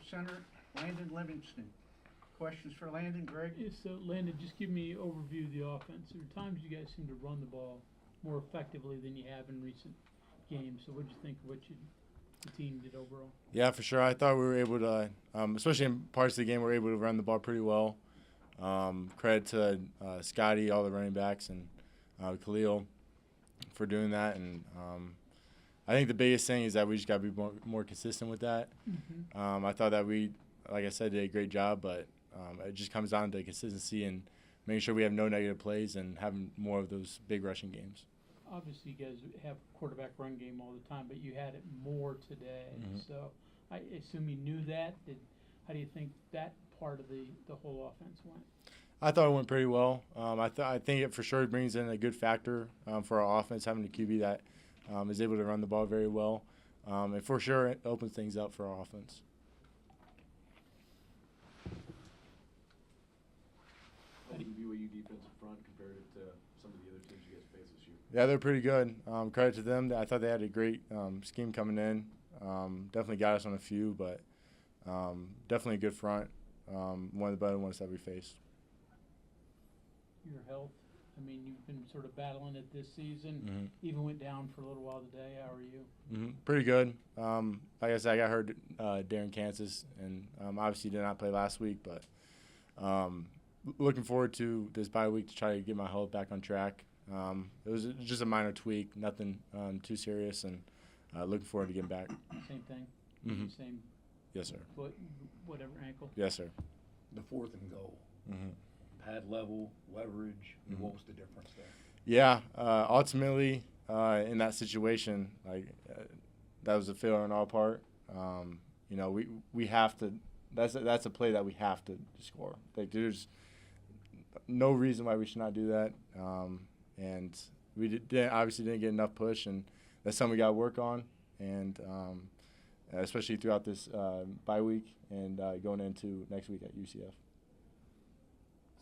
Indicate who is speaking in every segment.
Speaker 1: at center, Landon Livingston. Questions for Landon, Greg?
Speaker 2: Yeah, so Landon, just give me an overview of the offense. There are times you guys seem to run the ball more effectively than you have in recent games. So what did you think of what the team did overall?
Speaker 3: Yeah, for sure. I thought we were able to, especially in parts of the game, we were able to run the ball pretty well. Credit to Scotty, all the running backs, and Khalil for doing that. And I think the biggest thing is that we just got to be more consistent with that.
Speaker 2: Mm-hmm.
Speaker 3: I thought that we, like I said, did a great job, but it just comes down to consistency and making sure we have no negative plays and having more of those big rushing games.
Speaker 2: Obviously, you guys have quarterback run game all the time, but you had it more today.
Speaker 3: Mm-hmm.
Speaker 2: So I assume you knew that. How do you think that part of the whole offense went?
Speaker 3: I thought it went pretty well. I think it for sure brings in a good factor for our offense, having a QB that is able to run the ball very well. And for sure it opens things up for our offense.
Speaker 4: How do you view AU defensive front compared to some of the other teams you guys face this year?
Speaker 3: Yeah, they're pretty good. Credit to them. I thought they had a great scheme coming in. Definitely got us on a few, but definitely a good front. One of the better ones that we faced.
Speaker 2: Your health. I mean, you've been sort of battling it this season.
Speaker 3: Mm-hmm.
Speaker 2: Even went down for a little while today. How are you?
Speaker 3: Mm-hmm. Pretty good. Like I said, I got hurt during Kansas, and obviously did not play last week. But looking forward to this bye week to try to get my health back on track. It was just a minor tweak, nothing too serious, and looking forward to getting back.
Speaker 2: Same thing.
Speaker 3: Mm-hmm.
Speaker 2: Same
Speaker 3: Yes, sir.
Speaker 2: foot, whatever ankle.
Speaker 3: Yes, sir.
Speaker 5: The 4th and goal.
Speaker 3: Mm-hmm.
Speaker 5: Pad level, leverage.
Speaker 3: Mm-hmm.
Speaker 5: What was the difference there?
Speaker 3: Yeah, ultimately, in that situation, that was a failure on our part. We have to. That's a play that we have to score. Like, there's no reason why we should not do that. And we obviously didn't get enough push, and that's something we got to work on. And especially throughout this bye week and going into next week at UCF.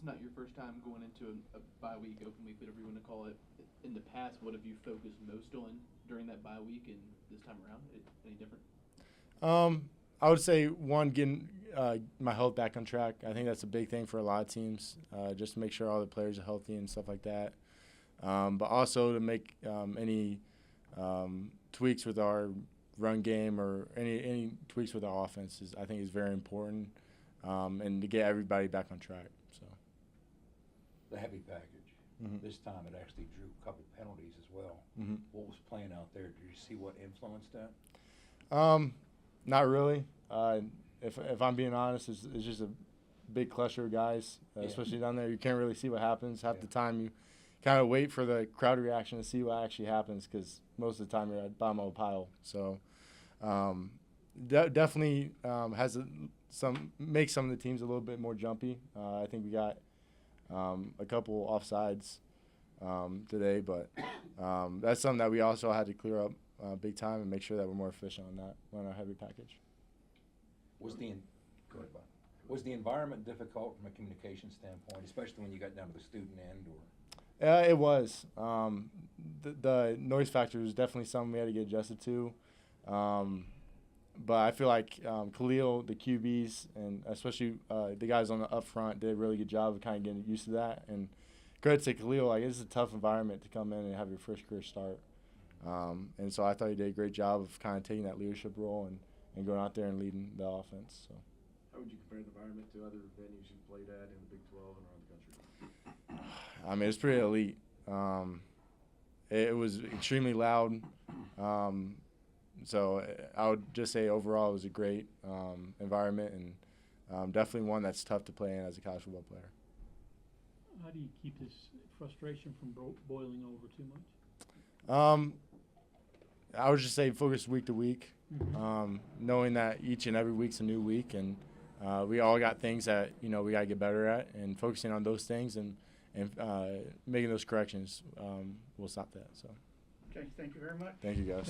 Speaker 6: It's not your first time going into a bye week, open week, whatever you want to call it. In the past, what have you focused most on during that bye week, and this time around, any different?
Speaker 3: I would say, one, getting my health back on track. I think that's a big thing for a lot of teams, just to make sure all the players are healthy and stuff like that. But also to make any tweaks with our run game or any tweaks with our offense I think is very important, and to get everybody back on track. So.
Speaker 5: The heavy package.
Speaker 3: Mm-hmm.
Speaker 5: This time it actually drew a couple penalties as well.
Speaker 3: Mm-hmm.
Speaker 5: What was playing out there? Did you see what influenced that?
Speaker 3: Not really. If I'm being honest, it's just a big cluster of guys, especially down there. You can't really see what happens. Half the time you kind of wait for the crowd reaction to see what actually happens, because most of the time you're at the bottom of a pile. So definitely makes some of the teams a little bit more jumpy. I think we got a couple offsides today, but that's something that we also had to clear up big time and make sure that we're more efficient on our heavy package.
Speaker 5: Go ahead, Bob. Was the environment difficult from a communication standpoint, especially when you got down to the student end? Or
Speaker 3: It was. The noise factor was definitely something we had to get adjusted to. But I feel like Khalil, the QBs, and especially the guys on the up front did a really good job of kind of getting used to that. And credit to Khalil, like, it's a tough environment to come in and have your first career start. And so I thought he did a great job of kind of taking that leadership role and going out there and leading the offense. So.
Speaker 4: How would you compare the environment to other venues you played at in the Big 12 and around the country?
Speaker 3: I mean, it's pretty elite. It was extremely loud. So I would just say overall it was a great environment, and definitely one that's tough to play in as a college football player.
Speaker 2: How do you keep this frustration from boiling over too much?
Speaker 3: I would just say focus week to week,
Speaker 2: Mm-hmm.
Speaker 3: knowing that each and every week's a new week, and we all got things that we got to get better at, and focusing on those things and making those corrections will stop that. So.
Speaker 1: Okay, thank you very much.
Speaker 3: Thank you, guys.